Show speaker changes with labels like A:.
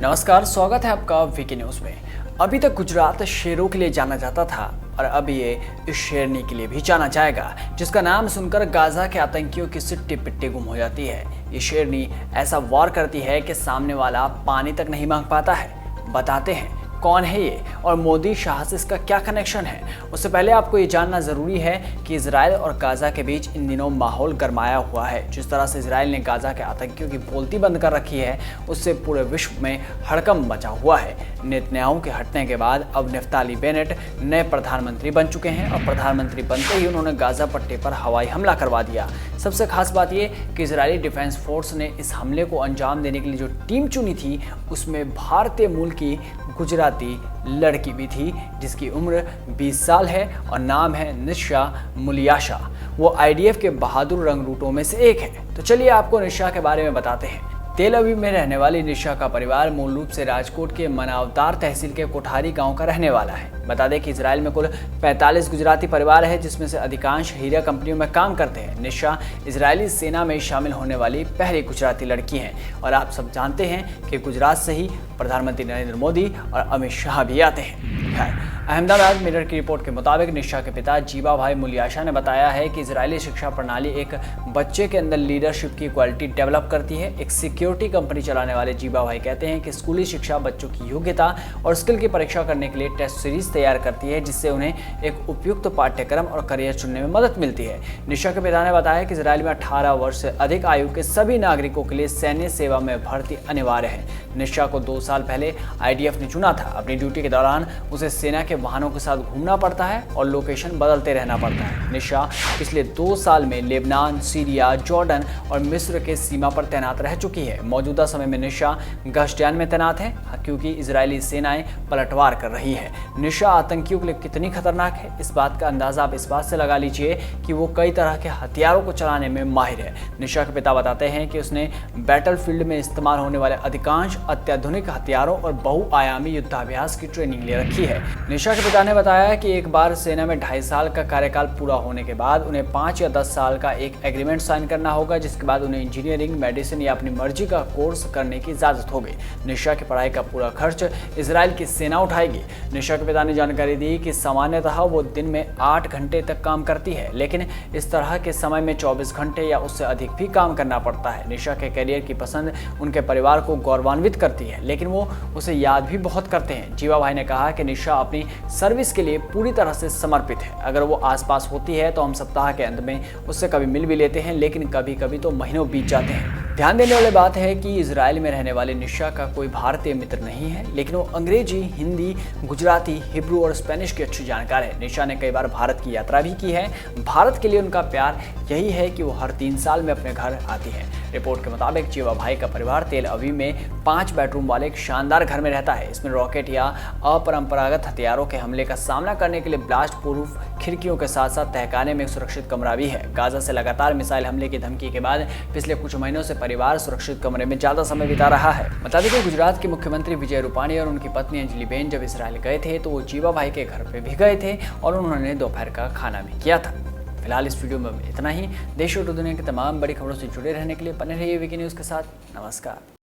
A: नमस्कार, स्वागत है आपका वीके न्यूज में। अभी तक गुजरात शेरों के लिए जाना जाता था और अब ये इस शेरनी के लिए भी जाना जाएगा, जिसका नाम सुनकर गाजा के आतंकियों की सिट्टी पिट्टी गुम हो जाती है। ये शेरनी ऐसा वार करती है कि सामने वाला पानी तक नहीं मांग पाता है। बताते हैं कौन है ये और मोदी शाह से इसका क्या कनेक्शन है। उससे पहले आपको ये जानना जरूरी है कि इजराइल और गाजा के बीच इन दिनों माहौल गरमाया हुआ है। जिस तरह से इजराइल ने गाजा के आतंकियों की बोलती बंद कर रखी है, उससे पूरे विश्व में हड़कंप मचा हुआ है। नेतन्याहू के हटने के बाद अब नफ्ताली बेनेट नए प्रधानमंत्री बन चुके हैं और प्रधानमंत्री बनते ही उन्होंने गाजा पट्टी पर हवाई हमला करवा दिया। सबसे खास बात ये कि इजरायली डिफेंस फोर्स ने इस हमले को अंजाम देने के लिए जो टीम चुनी थी, उसमें भारतीय मूल की गुजराती लड़की भी थी, जिसकी उम्र 20 साल है और नाम है निशा मुलियाशा। वो आईडीएफ के बहादुर रंगरूटों में से एक है। तो चलिए आपको निशा के बारे में बताते हैं। तेल अवीव में रहने वाली निशा का परिवार मूल रूप से राजकोट के मनावतार तहसील के कोठारी गांव का रहने वाला है। बता दें कि इजराइल में कुल 45 गुजराती परिवार है, जिसमें से अधिकांश हीरा कंपनियों में काम करते हैं। निशा इजरायली सेना में शामिल होने वाली पहली गुजराती लड़की हैं और आप सब जानते हैं कि गुजरात से ही प्रधानमंत्री नरेंद्र मोदी और अमित शाह भी आते हैं। अहमदाबाद मिरर की रिपोर्ट के मुताबिक निशा के पिता जीवा भाई मुलियाशा ने बताया है कि इजरायली शिक्षा प्रणाली एक बच्चे के अंदर लीडरशिप की क्वालिटी डेवलप करती है। एक सिक्योरिटी कंपनी चलाने वाले जीवा भाई कहते हैं कि स्कूली शिक्षा बच्चों की योग्यता और स्किल की परीक्षा करने के लिए टेस्ट सीरीज तैयार करती है, जिससे उन्हें एक उपयुक्त पाठ्यक्रम और करियर चुनने में मदद मिलती है। निशा के पिता ने बताया कि इजराइल में 18 वर्ष से अधिक आयु के सभी नागरिकों के लिए सैन्य सेवा में भर्ती अनिवार्य है। निशा को 2 साल पहले आईडीएफ ने चुना था। अपनी ड्यूटी के दौरान उसे सेना के वाहनों के साथ घूमना पड़ता है और लोकेशन बदलते रहना पड़ता है। निशा पिछले 2 साल में लेबनान, सीरिया, जॉर्डन और मिस्र के सीमा पर तैनात रह चुकी है। मौजूदा समय में निशा गश्तियान में तैनात है, क्योंकि इजरायली सेनाएं पलटवार कर रही है। निशा आतंकियों के लिए कितनी खतरनाक है, इस बात का अंदाजा आप इस बात से लगा लीजिए कि वो कई तरह के हथियारों को चलाने में माहिर है। निशा के पिता बताते हैं कि उसने बैटलफील्ड में इस्तेमाल होने वाले अधिकांश अत्याधुनिक हथियारों और बहुआयामी युद्धाभ्यास की ट्रेनिंग ले रखी है। निशा के पिता ने बताया कि एक बार सेना में 2.5 साल का कार्यकाल पूरा होने के बाद उन्हें 5 या 10 साल का एक एग्रीमेंट साइन करना होगा, जिसके बाद उन्हें इंजीनियरिंग, मेडिसिन या अपनी मर्जी का कोर्स करने की इजाजत होगी। निशा की पढ़ाई का पूरा खर्च इजराइल की सेना उठाएगी। निशा के पिता ने जानकारी दी कि सामान्यतः वो दिन में 8 घंटे तक काम करती है, लेकिन इस तरह के समय में 24 घंटे या उससे अधिक भी काम करना पड़ता है। निशा के करियर की पसंद उनके परिवार को गौरवान्वित करती है, लेकिन वो उसे याद भी बहुत करते हैं। जीवा भाई ने कहा कि निशा अपनी सर्विस के लिए पूरी तरह से समर्पित है। अगर वो आसपास होती है तो हम सप्ताह के अंत में उससे कभी मिल भी लेते हैं, लेकिन कभी कभी तो महीनों बीत जाते हैं। ध्यान देने वाली बात है कि इजराइल में रहने वाली निशा का कोई भारतीय मित्र नहीं है, लेकिन वो अंग्रेजी, हिंदी, गुजराती, हिब्रू और स्पेनिश की अच्छी जानकार है। निशा ने कई बार भारत की यात्रा भी की है। भारत के लिए उनका प्यार यही है कि वो हर 3 साल में अपने घर आती है। रिपोर्ट के मुताबिक जीवा भाई का परिवार तेल अवीव में 5 बेडरूम वाले एक शानदार घर में रहता है। इसमें रॉकेट या अपरंपरागत हथियारों के हमले का सामना करने के लिए ब्लास्ट प्रूफ खिड़कियों के साथ साथ तहखाने में एक सुरक्षित कमरा भी है। गाजा से लगातार मिसाइल हमले की धमकी के बाद पिछले कुछ महीनों से परिवार सुरक्षित कमरे में ज्यादा समय बिता रहा है। बता दें कि गुजरात के मुख्यमंत्री विजय रूपाणी और उनकी पत्नी अंजलि बेन जब इजराइल गए थे तो वो जीवा भाई के घर पे भी गए थे और उन्होंने दोपहर का खाना भी किया था। फिलहाल इस वीडियो में इतना ही। देश और दुनिया की तमाम बड़ी खबरों से जुड़े रहने के लिए बने रहिए वीके न्यूज़ के साथ। नमस्कार।